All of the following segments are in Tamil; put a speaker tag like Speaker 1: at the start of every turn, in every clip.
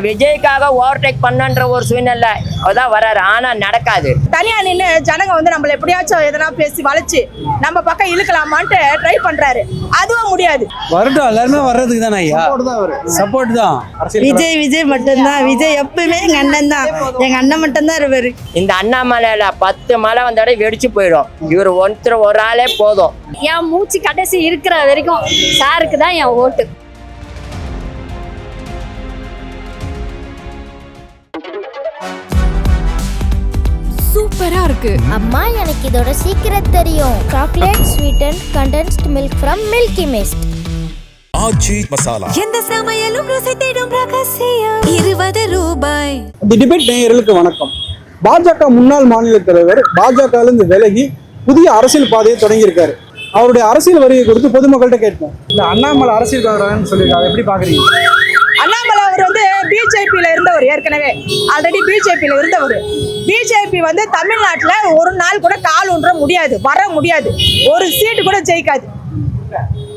Speaker 1: விஜய்க்காக ஓவர்டேக் பண்ணன்ற ஒரு சூழ்நிலை அதான் வராரு. ஆனா நடக்காது.
Speaker 2: தனியா நின்று ஜனங்க வந்து நம்மள எப்படியாச்சும் எதனா பேசி வளைச்சு நம்ம பக்கம் இழுக்கலாமான்ட்டு ட்ரை பண்றாரு. அதுவும் முடியாது.
Speaker 3: வரட்டும், எல்லாருமே வர்றதுக்கு தானே ஐயா, சப்போர்ட் தான்.
Speaker 4: விஜய் மட்டும்தான். விஜய் எப்பவுமே எங்க அண்ணன் தான். எங்க அண்ணன் மட்டும்தான் இருப்பாரு.
Speaker 1: இந்த அண்ணாமலையில 10 மலை வந்தோட வெடிச்சு போயிடும். இவர் ஒருத்தர் ஒரு ஆளே போதும்.
Speaker 5: என் மூச்சு கடைசி இருக்கிற வரைக்கும் சாருக்கு தான் என் ஓட்டு.
Speaker 6: சூப்பரா இருக்கு
Speaker 7: அம்மா, எனக்கு இதோட சீக்கிரம் தெரியும். Chocolate sweetened condensed milk from Milky Mist.
Speaker 8: Aachi Masala.
Speaker 6: எந்த சமையலும் ருசி தேடும் ரகசியம். 20 ரூபாய்.
Speaker 3: தி டிபேட் நேயர்களுக்கு வணக்கம். பாஜக முன்னாள் மாநில தலைவர் பாஜகவிலிருந்து விலகி புதிய அரசியல் பாதையை தொடங்கியிருக்காரு. அவருடைய அரசியல் வருகை குறித்து பொதுமக்கள்கிட்ட கேட்போம். இந்த அண்ணாமலை அரசியல் வரான்னு சொல்லியிருக்காங்க, எப்படி பாக்குறீங்க?
Speaker 2: அண்ணாமலை அவர் வந்து பிஜேபியில இருந்தவர், ஏற்கனவே ஆல்ரெடி பிஜேபியில இருந்தவர். பிஜேபி வந்து தமிழ்நாட்டுல ஒரு நாள் கூட கால் ஊன்ற முடியாது, வர முடியாது, ஒரு சீட்டு கூட ஜெயிக்காது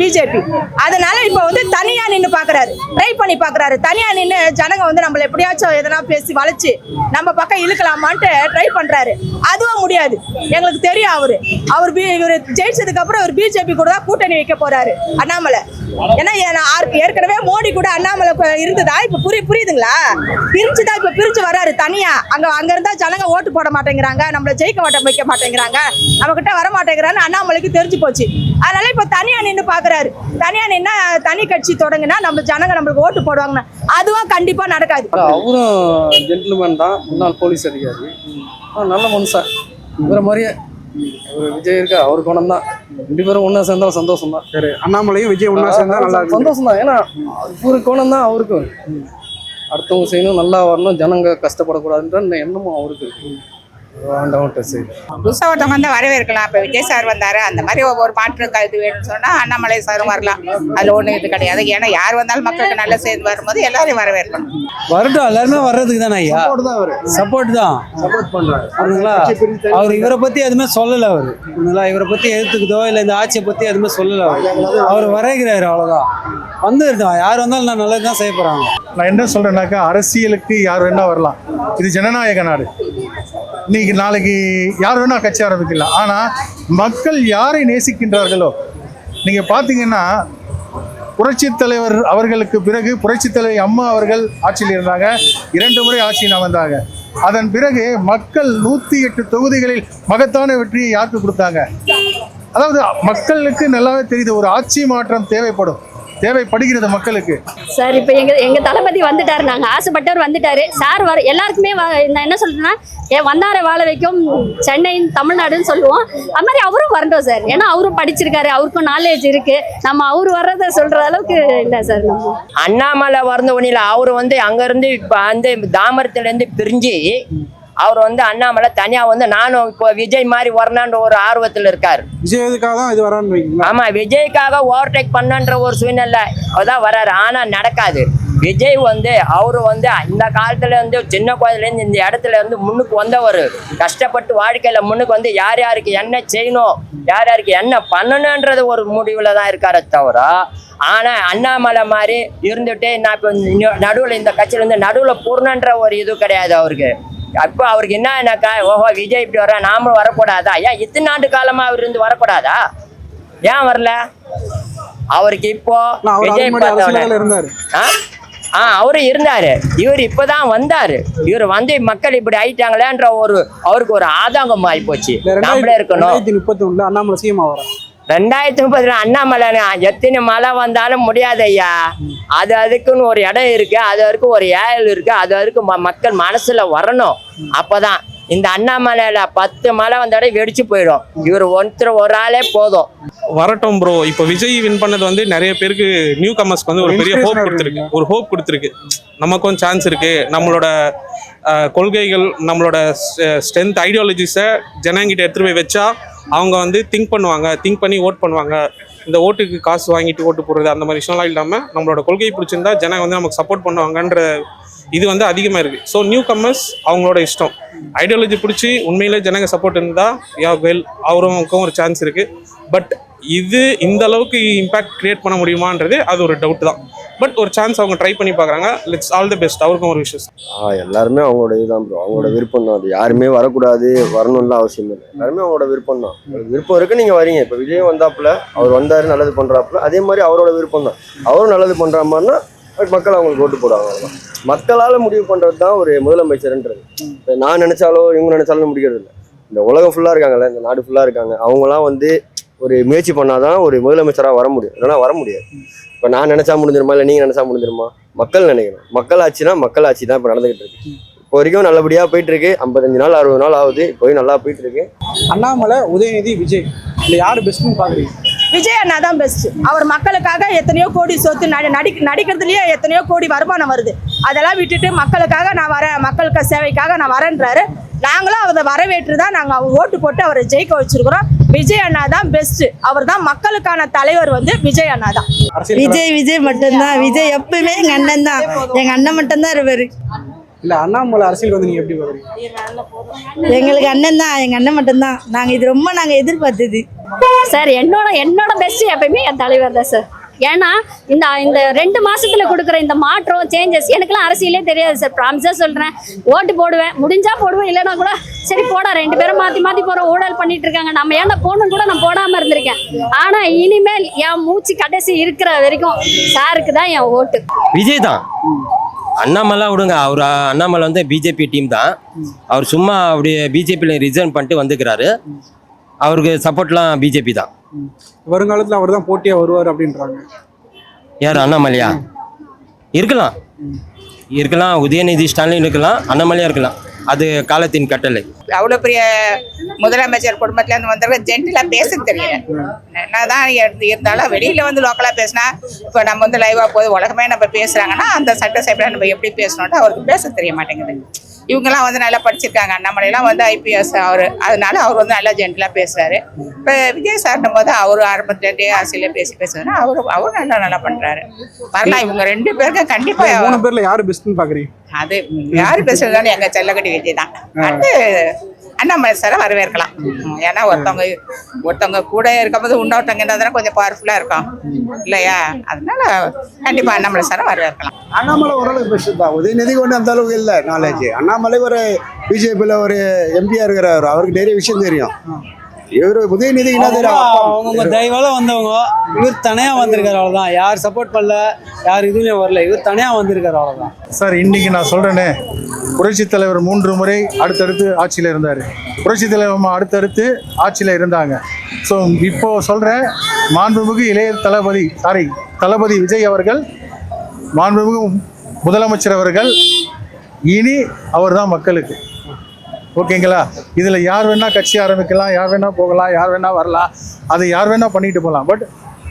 Speaker 2: பிஜேபி. அதனால இப்ப வந்து தனியா நின்று பாக்குறாரு, ட்ரை பண்ணி பாக்குறாரு. தனியா நின்று ஜனங்க வந்து நம்மள எப்படியாச்சும் எதனா பேசி வளைச்சு நம்ம பக்கம் இழுக்கலாமான்ட்டு ட்ரை பண்றாரு. அதுவும் முடியாது. எங்களுக்கு தெரியும் அவர் இவர் ஜெயிச்சதுக்கு அப்புறம் அவர் பிஜேபி கூட தான் கூட்டணி வைக்க போறாரு அண்ணாமலை. ஏன்னா ஏற்கனவே மோடி கூட அண்ணாமலை இருந்ததா, இப்ப புரியுதுங்களா? பிரிச்சுதான் இப்ப பிரிச்சு வர்றாரு தனியா. அங்க இருந்தா ஜனங்க ஓட்டு போட மாட்டேங்கிறாங்க, நம்மள ஜெயிக்க வைக்க மாட்டேங்கிறாங்க, நம்ம கிட்ட வர மாட்டேங்கிறான்னு அண்ணாமலைக்கு தெரிஞ்சு போச்சு. அதனால இப்ப தனியா நின்று பாக்குறாரு. தனியா நின்னா தனி கட்சி தொடங்குனா நம்ம ஜனங்க நம்மளுக்கு ஓட்டு போடுவாங்க. அதுவும் கண்டிப்பா நடக்காது.
Speaker 3: அவரும் ஜென்டில்மேன் தான், முன்னாள் போலீஸ் அதிகாரி, நல்ல மனுஷன். இவர மாதிரியே விஜய் இருக்கா, அவரு குணம் தான். 2 பேரும் ஒன்னா சேர்ந்தாலும் சந்தோஷம் தான். சரி, அண்ணாமலையும் விஜய் ஒன்னா சேர்ந்தா நல்லா சந்தோஷம் தான். ஏன்னா இவரு குணம் தான் அவருக்கு. அடுத்தவங்க செய்யணும், நல்லா வரணும், ஜனங்க கஷ்டப்படக்கூடாதுன்ற எண்ணமும் அவருக்கு இருக்கு.
Speaker 9: புதுசாக ஒருத்தவங்க வந்து வரவேற்கலாம். இப்போ விஜய் சார் வந்தார், அந்த மாதிரி ஒவ்வொரு மாற்று கருத்து வேணும்னு சொன்னால் அண்ணாமலை சாரும் வரலாம். அதில் ஒன்றும் இது கிடையாது. ஏன்னா யார் வந்தாலும் மக்களுக்கு நல்ல செய்து வரும்போது எல்லாரையும் வரவேற்கணும்.
Speaker 3: வரட்டும், எல்லாருமே வர்றதுக்கு தானே ஐயா, சப்போர்ட் தான். சப்போர்ட் பண்றாரு. அவர் இவரை பத்தி எதுவுமே சொல்லல. இவரை பத்தி எதிர்த்துக்குதோ இல்லை இந்த ஆட்சியை பத்தி எதுவுமே சொல்லல. அவர் வரைகிறாரு, அவ்வளவுதான். வந்துருக்கோம், யார் வந்தாலும் நான் நல்லது தான் செய்ய போறாங்க.
Speaker 10: நான் என்ன சொல்றேன்னாக்கா, அரசியலுக்கு யார் வேணா வரலாம். இது ஜனநாயக நாடு. இன்னைக்கு நாளைக்கு யார் வேணா கட்சி ஆரம்பிக்கலாம். ஆனா மக்கள் யாரை நேசிக்கின்றார்களோ, நீங்க பாத்தீங்கன்னா புரட்சி தலைவர் அவர்களுக்கு பிறகு புரட்சி தலைவர் அம்மா அவர்கள் ஆட்சியில் இருந்தாங்க, 2 முறை ஆட்சியில் வந்தாங்க. அதன் பிறகு மக்கள் 108 தொகுதிகளில் மகத்தான வெற்றியை யாருக்கு கொடுத்தாங்க? அதாவது மக்களுக்கு நல்லாவே தெரியுது, ஒரு ஆட்சி மாற்றம் தேவைப்படுகிறது மக்களுக்கு.
Speaker 5: சார் இப்போ எங்க தளபதி வந்துட்டாரு, நாங்க ஆசைப்பட்டவர் வந்துட்டாரு. சார் எல்லாருக்குமே நான் என்ன சொல்றேன்னா, வந்தாரை வாழ வைக்கும் சென்னை தமிழ்நாடுன்னு சொல்லுவோம். அது மாதிரி அவரும் வரட்டும் சார். ஏன்னா அவரும் படிச்சிருக்காரு, அவருக்கும் நாலேஜ் இருக்கு. நம்ம அவரு வர்றத சொல்ற அளவுக்கு இல்லை சார். நம்ம
Speaker 1: அண்ணாமலை வரந்த ஒன்றில் அவர் வந்து அங்கிருந்து இப்போ வந்து தாமரத்துலேருந்து பிரிஞ்சு அவர் வந்து அண்ணாமலை தனியா வந்து நானும் இப்போ விஜய் மாதிரி வரணுன்ற ஒரு ஆர்வத்தில் இருக்காரு.
Speaker 3: விஜய்க்காக தான் இது வரான்னு.
Speaker 1: ஆமா, விஜய்க்காக ஓவர்டேக் பண்ணன்ற ஒரு சூழ்நிலை அதான் வராரு. ஆனா நடக்காது. விஜய் வந்து அவரு வந்து இந்த காலத்துல இருந்து சின்ன கோயிலேருந்து இந்த இடத்துல இருந்து முன்னுக்கு வந்தவர். கஷ்டப்பட்டு வாழ்க்கையில முன்னுக்கு வந்து யார் யாருக்கு என்ன செய்யணும், யார் யாருக்கு என்ன பண்ணணுன்றது ஒரு முடிவுல தான் இருக்காரு தவிர, ஆனா அண்ணாமலை மாதிரி இருந்துட்டு நான் இப்போ நடுவில் இந்த கட்சியில இருந்து நடுவில் பூர்ணன்ற ஒரு இது கிடையாது அவருக்கு. அப்போ அவருக்கு என்னக்கா, ஓஹோ விஜய் இப்படி வர, நாமளும் வரக்கூடாதா? ஏன் இத்தனை ஆண்டு காலமா அவர் இருந்து வரக்கூடாதா? ஏன் வரல? அவருக்கு இப்போ விஜய் அவரு இருந்தாரு, இவர் இப்பதான் வந்தாரு. இவர் வந்து மக்கள் இப்படி ஆயிட்டாங்களேன்ற அவருக்கு ஒரு ஆதங்கம் ஆகி போச்சு. நம்மளே இருக்கணும்.
Speaker 3: 2031 அண்ணாமலை சிஎம் ஆவாரா?
Speaker 1: 2030 அண்ணாமலை எத்தனை மழை வந்தாலும் முடியாது ஐயா. அதுக்குன்னு ஒரு இடம் இருக்கு, அதுக்கு ஒரு ஏழு இருக்கு, அதுக்கு மக்கள் மனசுல வரணும். அப்பதான் இந்த அண்ணாமலையில 10 மலை வந்தோட வெடிச்சு போயிடும். இவர் ஒருத்தர் ஒரு ஆளே போதும்.
Speaker 11: வரட்டும் ப்ரோ. இப்போ விஜய் வின் பண்ணது வந்து நிறைய பேருக்கு நியூ கமர்ஸ்க்கு வந்து ஒரு பெரிய ஹோப் கொடுத்துருக்கு. நமக்கும் சான்ஸ் இருக்கு. நம்மளோட கொள்கைகள், நம்மளோட ஸ்ட்ரென்த், ஐடியாலஜிஸை ஜனங்கிட்ட எடுத்துட்டு போய் வச்சா அவங்க வந்து திங்க் பண்ணி ஓட் பண்ணுவாங்க. இந்த ஓட்டுக்கு காசு வாங்கிட்டு ஓட்டு போடுறது அந்த மாதிரி விஷயம்லாம் இல்லாமல் நம்மளோட கொள்கையை பிடிச்சிருந்தா ஜனங்க வந்து நமக்கு சப்போர்ட் பண்ணுவாங்கன்ற இது வந்து அதிகமாக இருக்குது. ஸோ நியூ கம்மர்ஸ் அவங்களோட இஷ்டம். ஐடியாலஜி பிடிச்சி உண்மையிலே ஜனங்க சப்போர்ட் இருந்தால் அவருக்கும் ஒரு சான்ஸ் இருக்குது. பட் இது இந்த அளவுக்கு இம்பேக்ட் கிரியேட் பண்ண முடியுமான்றது அது ஒரு டவுட் தான். பட் ஒரு சான்ஸ் அவங்க ட்ரை பண்ணி பார்க்குறாங்க. Let's all the best. அவருக்கும் ஒரு விஷயம்.
Speaker 12: எல்லாருமே அவங்களோட இதுதான் ப்ரோ, அவங்களோட விருப்பம் தான். அது யாருமே வரக்கூடாது வரணும்லாம் அவசியம் இல்லை. எல்லாருமே அவங்களோட விருப்பம் தான். விருப்பம் இருக்கு, நீங்க வரீங்க. இப்போ விஜய் வந்தாப்புல அவர் வந்தாரு, நல்லது பண்றாப்புல, அதே மாதிரி அவரோட விருப்பம் தான். அவரும் நல்லது பண்ற மாதிரினா மக்கள் அவங்களுக்கு ஓட்டு போடுவாங்க. மக்களால் முடிவு பண்ணுறது தான் ஒரு முதலமைச்சர்ன்றது. இப்போ நான் நினைச்சாலோ இவங்க நினைச்சாலும் முடிக்கிறது இல்லை. இந்த உலகம் ஃபுல்லாக இருக்காங்கல்ல, இந்த நாடு ஃபுல்லாக இருக்காங்க, அவங்களாம் வந்து ஒரு முயற்சி பண்ணாதான் ஒரு முதலமைச்சராக வர முடியும். இல்லைன்னா வர முடியாது. இப்போ நான் நினைச்சா முடிஞ்சிருமா, இல்லை நீங்கள் நினைச்சா முடிஞ்சிருமா? மக்கள் நினைக்கணும். மக்கள் ஆட்சினா மக்கள் ஆட்சி தான் இப்போ நடந்துகிட்டு இருக்கு. இப்போ வரைக்கும் நல்லபடியாக போயிட்டு இருக்கு. 55 நாள் 60 நாள் ஆகுது, இப்போயும் நல்லா போயிட்டு இருக்கு.
Speaker 3: அண்ணாமலை, உதயநிதி, விஜய், இல்லை யார் பெஸ்ட்னு பார்க்குறீங்க?
Speaker 2: விஜய் அண்ணா தான் பெஸ்ட். அவர் மக்களுக்காக எத்தனையோ கோடி சொத்து நடிக்கிறதுலயே எத்தனையோ கோடி வருமானம் வருது. அதெல்லாம் விட்டுட்டு மக்களுக்காக நான் வரேன், மக்களுக்கு சேவைக்காக நான் வரேன்றாரு. நாங்களும் அதை வரவேற்று தான் நாங்கள் ஓட்டு போட்டு அவரை ஜெயிக்க வச்சிருக்கிறோம். விஜய் அண்ணா தான் பெஸ்ட். அவர் தான் மக்களுக்கான தலைவர் வந்து விஜய் அண்ணா தான்.
Speaker 4: விஜய் மட்டும்தான். விஜய் எப்பவுமே எங்க அண்ணன் தான். எங்க அண்ணன் மட்டும்தான் இருப்பாரு.
Speaker 3: இல்லை அண்ணாமலை அரசியல் வந்து நீங்கள் எப்படி பார்க்குறீங்க?
Speaker 4: எங்களுக்கு அண்ணன் தான், எங்க அண்ணன் மட்டும்தான். இது ரொம்ப எதிர்பார்த்தது
Speaker 5: சார். என்னோட பெஸ்ட் எப்பயுமே என் தலைவர் தான் சார். ஏன்னா இந்த 2 மாசத்துல கொடுக்குற இந்த மாற்றம் சேஞ்சஸ் எனக்குலாம் அரசியலே தெரியாது சார். ப்ராமிஸா சொல்றேன். ஓட்டு போடுவேன், முடிஞ்சா போடுவேன், இல்லைன்னா கூட சரி போடா, 2 பேரும் மாத்தி போற ஊழல் பண்ணிட்டு இருக்காங்க, நம்ம ஏன்னா போகணும் கூட நான் போடாம இருந்திருக்கேன். ஆனா இனிமேல் என் மூச்சு கடைசி இருக்கிற வரைக்கும் சாருக்கு தான் என் ஓட்டு.
Speaker 12: விஜய் தான். அண்ணாமலை விடுங்க, அவர் அண்ணாமலை வந்து பிஜேபி டீம் தான். அவர் சும்மா அப்படி பிஜேபியில் ரிசைன் பண்ணிட்டு வந்துக்கிறாரு. அவருக்கு சப்போர்ட்லாம் பிஜேபி தான்.
Speaker 3: வருங்காலத்தில் அவர் தான் போட்டியாக வருவார் அப்படின்றாங்க.
Speaker 12: யார்? அண்ணாமலையா? இருக்கலாம். உதயநிதி ஸ்டாலின் இருக்கலாம், அண்ணாமலையா இருக்கலாம். அது காலத்தின் கட்டளை.
Speaker 9: அவ்வளோ பெரிய முதலமைச்சர் குடும்பத்துலேருந்து வந்தவங்க ஜென்டிலாக பேச தெரியல. என்னதான் இருந்தாலும் வெளியில் வந்து லோக்கலாக பேசினா, இப்போ நம்ம வந்து லைவாக போது உலகமே நம்ம பேசுகிறாங்கன்னா அந்த சட்டசபையில் நம்ம எப்படி பேசணுன்ட்டு அவருக்கு பேச தெரிய மாட்டேங்குது. இவங்கெல்லாம் வந்து நல்லா படிச்சிருக்காங்க. அண்ணாமலைலாம் வந்து ஐபிஎஸ் அவர், அதனால அவர் வந்து நல்லா ஜென்டிலாக பேசுகிறாரு. இப்போ விஜய் சார்னும் போது அவர் ஆரம்பத்துலேருந்தே அரசியலே பேசுகிறாரு. அவரும் நல்லா பண்ணுறாரு. வரலாம். இவங்க 2 பேருக்கும் கண்டிப்பாக
Speaker 3: 3 பேரில் யார் பெஸ்ட்னு பார்க்குறீங்க?
Speaker 9: அது யார் பேசுறதுனாலும் எங்கள் செல்லக்கட்டி விஜய் தான். அது அண்ணாமலை சாரை வரவேற்கலாம். ஏன்னா ஒருத்தவங்க கூட இருக்கும்போது இன்னொருத்தவங்க இருந்தால் கொஞ்சம் பவர்ஃபுல்லாக இருக்கும் இல்லையா? அதனால கண்டிப்பாக அண்ணாமலை சாரை வரவேற்கலாம்.
Speaker 3: அண்ணாமலை ஓரளவுக்கு பெஸ்ட் தான். உதயநிதிக்கு ஒன்றும் அந்த அளவுக்கு இல்லை நாலேஜ். அண்ணாமலை ஒரு பிஜேபியில் ஒரு எம்பியாக இருக்கிறார். அவருக்கு நிறைய விஷயம் தெரியும். இவர் உதயநிதி என்ன தெரியும்?
Speaker 13: அவங்க தயவால வந்தவங்க. இவர் தனியாக வந்திருக்காரு, அவ்வளோதான். யார் சப்போர்ட் பண்ணல, யார் இதுவுமே வரல. இவர் தனியாக வந்திருக்காரு, அவ்வளோதான்.
Speaker 10: சார், இன்னைக்கு நான் சொல்றேனே, புரட்சித் தலைவர் 3 முறை அடுத்தடுத்து ஆட்சியில் இருந்தார். புரட்சித் தலைவர் அடுத்தடுத்து ஆட்சியில் இருந்தாங்க. ஸோ இப்போ சொல்கிறேன், மாண்புமிகு இளைய தளபதி விஜய் அவர்கள், மாண்புமிகு முதலமைச்சர் அவர்கள், இனி அவர் தான் மக்களுக்கு. ஓகேங்களா? இதில் யார் வேணால் கட்சி ஆரம்பிக்கலாம், யார் வேணால் போகலாம், யார் வேணால் வரலாம், அது யார் வேணால் பண்ணிட்டு போகலாம். பட்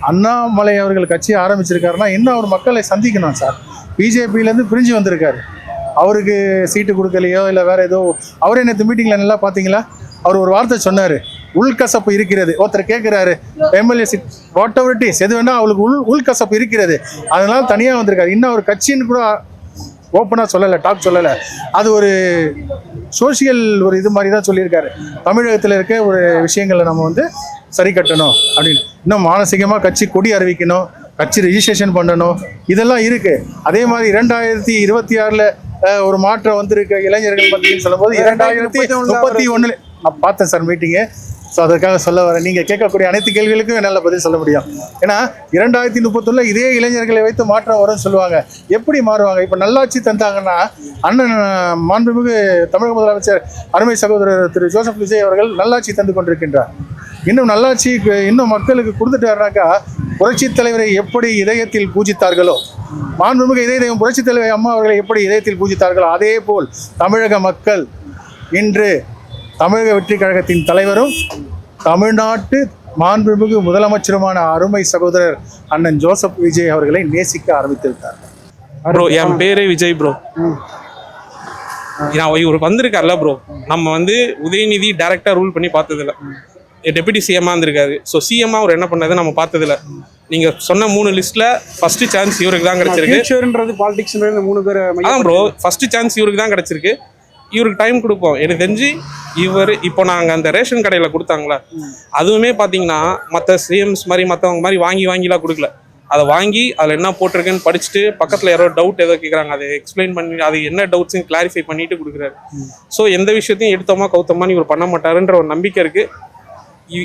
Speaker 10: அண்ணாமலை அவர்கள் கட்சி ஆரம்பிச்சிருக்காருன்னா இன்னும் அவர் மக்களை சந்திக்கணும் சார். பிஜேபியிலேருந்து பிரிஞ்சு வந்திருக்காரு. அவருக்கு சீட்டு கொடுக்கலையோ இல்லை வேறு ஏதோ. அவரே நேற்று மீட்டிங்கில் நல்லா பார்த்தீங்களா, அவர் ஒரு வார்த்தை சொன்னார், உள்கசப்பு இருக்கிறது. ஒருத்தர் கேட்குறாரு, MLA seat whatever it is, எது வேணால் அவளுக்கு உள்கசப்பு இருக்கிறது, அதனால தனியாக வந்திருக்காரு. இன்னும் அவர் கட்சின்னு கூட ஓப்பனாக சொல்லலை, டாக் சொல்லலை. அது ஒரு சோசியல் ஒரு இது மாதிரி தான் சொல்லியிருக்காரு. தமிழகத்தில் இருக்க ஒரு விஷயங்களை நம்ம வந்து சரி கட்டணும் அப்படின்னு. இன்னும் மானசீகமாக கட்சி கொடி அறிவிக்கணும், கட்சி ரெஜிஸ்ட்ரேஷன் பண்ணணும், இதெல்லாம் இருக்குது. அதே மாதிரி 2026 ஒரு மாற்றம் வந்திருக்க இளைஞர்கள் பற்றின்னு சொல்லும்போது 2031 நான் பார்த்தேன் சார் மீட்டிங்கு. ஸோ அதற்காக சொல்ல வரேன், நீங்கள் கேட்கக்கூடிய அனைத்து கேள்விகளுக்கும் என்னால் பதில் சொல்ல முடியும். ஏன்னா 2031 இதே இளைஞர்களை வைத்து மாற்றம் வரும்னு சொல்லுவாங்க. எப்படி மாறுவாங்க? இப்போ நல்லாட்சி தந்தாங்கன்னா அண்ணன் மாண்புமிகு தமிழக முதலமைச்சர் அருமை சகோதரர் திரு ஜோசப் விஜய் அவர்கள் நல்லாட்சி தந்து கொண்டிருக்கின்றார். இன்னும் நல்லாட்சி இன்னும் மக்களுக்கு கொடுத்துட்டாருனாக்கா, புரட்சித் தலைவரை எப்படி இதயத்தில் பூஜித்தார்களோ, மாண்புமிகு இதய தெய்வம் புரட்சித் தலைவர் அம்மா அவர்களை எப்படி இதயத்தில் பூஜித்தார்களோ, அதே போல் தமிழக மக்கள் இன்று தமிழக வெற்றி கழகத்தின் தலைவரும் தமிழ்நாட்டு மாண்புமிகு முதலமைச்சருமான அருமை சகோதரர் அண்ணன் ஜோசப் விஜய் அவர்களை நேசிக்க ஆரம்பித்திருக்கார்.
Speaker 11: ப்ரோ, என் பேரே விஜய் ப்ரோ. இவர் வந்திருக்கார்ல ப்ரோ, நம்ம வந்து உதயநிதி டைரக்டா ரூல் பண்ணி பார்த்ததில்ல. டெபுட்டி சிஎம்மா இருந்திருக்காரு. ஸோ சிஎம்மா அவர் என்ன பண்ணது நம்ம பார்த்ததில்ல. நீங்க சொன்ன 3 லிஸ்ட்ல ஃபர்ஸ்ட் சான்ஸ் இவருக்கு தான் கிடைச்சிருக்கு.
Speaker 3: பாலிடிக்ஸ் 3 பேர்
Speaker 11: அதான் ப்ரோ, ஃபர்ஸ்ட் சான்ஸ் இவருக்கு தான் கிடைச்சிருக்கு. இவருக்கு டைம் கொடுப்போம். எனக்கு தெரிஞ்சு இவர் இப்போ நாங்கள் அந்த ரேஷன் கடையில் கொடுத்தாங்களா, அதுவுமே பார்த்தீங்கன்னா மற்ற சிஎம்ஸ் மாதிரி மற்றவங்க மாதிரி வாங்கிலாம் கொடுக்கல. அதை வாங்கி அதில் என்ன போட்டிருக்குன்னு படிச்சுட்டு பக்கத்தில் யாரோ டவுட் ஏதோ கேட்குறாங்க அதை எக்ஸ்பிளைன் பண்ணி அது என்ன டவுட்ஸுன்னு கிளாரிஃபை பண்ணிட்டு கொடுக்குறாரு. ஸோ எந்த விஷயத்தையும் எடுத்தோமா கவுத்தமா இவர் பண்ண மாட்டாருன்ற ஒரு நம்பிக்கை இருக்குது.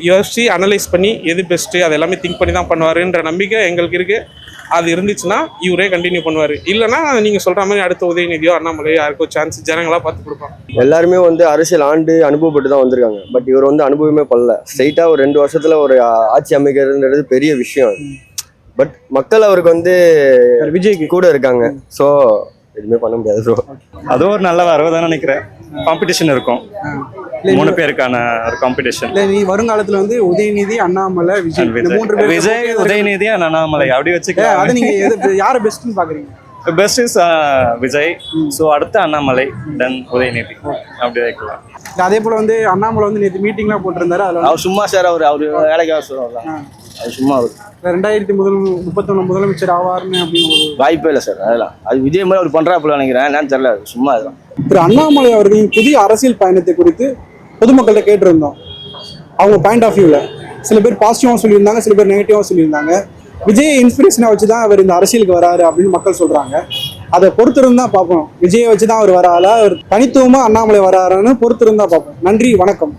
Speaker 11: யோசிச்சு அனலைஸ் பண்ணி எது பெஸ்ட்டு அது எல்லாமே திங்க் பண்ணி தான் பண்ணுவாருன்ற நம்பிக்கை எங்களுக்கு இருக்குது. அது இருந்துச்சுன்னா இவரே கண்டினியூ பண்ணுவார். இல்லைன்னா நீங்கள் சொல்கிற மாதிரி அடுத்த உதயநிதியோ அண்ணாமலையோ யாருக்கோ சான்ஸ் ஜனங்களாக பார்த்து கொடுப்பாங்க.
Speaker 12: எல்லாருமே வந்து அரசியல் ஆண்டு அனுபவப்பட்டு தான் வந்திருக்காங்க. பட் இவர் வந்து அனுபவமே பண்ணல. ஸ்ட்ரைட்டாக ஒரு 2 வருஷத்துல ஒரு ஆட்சி அமைக்கிறதுன்றது பெரிய விஷயம். பட் மக்கள் அவருக்கு வந்து விஜய்க்கு கூட இருக்காங்க. ஸோ எதுவுமே பண்ண முடியாது ப்ரோ.
Speaker 14: அதுவும் ஒரு நல்ல வரவுதான் நினைக்கிறேன். காம்படிஷன் இருக்கும் 3 பேருக்கான ஒரு காம்படிஷன்.
Speaker 3: இல்லை நீ வருங்காலத்தில் வந்து உதயநிதி அண்ணாமலை விஜய்
Speaker 14: விஜய் உதயநிதி அண்ணாமலை அப்படி வச்சுக்கலாம்.
Speaker 3: அது நீங்கள் யாரை பெஸ்ட்னு பார்க்குறீங்க?
Speaker 14: Best is Vijay. ஸோ அடுத்து அண்ணாமலை தென் உதயநிதி அப்படி வைக்கலாம்.
Speaker 3: அதே போல் வந்து அண்ணாமலை வந்து நேற்று மீட்டிங்லாம் போட்டிருந்தாரு. அதில்
Speaker 12: அவர் சும்மா சார் அவர் வேலைக்காக சொல்லுவாங்க. அது சும்மா
Speaker 3: 2031 முதலமைச்சர் ஆவார்னு அப்படின்னு ஒரு
Speaker 12: வாய்ப்பே இல்லை சார். அதெல்லாம் அது விஜய் மாதிரி அவர் பண்ணுறாப்புல நினைக்கிறேன். என்னன்னு தெரியல, சும்மா அதெல்லாம்.
Speaker 3: திரு அண்ணாமலை அவர்களின் புதிய அரசியல் பயணத்தை குறித்து பொதுமக்கள்கிட்ட கேட்டிருந்தோம். அவங்க பாயிண்ட் ஆஃப் வியூவில் சில பேர் பாசிட்டிவாக சொல்லியிருந்தாங்க, சில பேர் நெகட்டிவாக சொல்லியிருந்தாங்க. விஜயை இன்ஸ்பிரேஷனாக வச்சு தான் அவர் இந்த அரசியலுக்கு வராரு அப்படின்னு மக்கள் சொல்கிறாங்க. அதை பொறுத்திருந்து தான் பார்ப்போம். விஜயை வச்சு தான் அவர் வரால, அவர் தனித்துவமாக அண்ணாமலை வராருன்னு பொறுத்திருந்து தான் பார்ப்போம். நன்றி, வணக்கம்.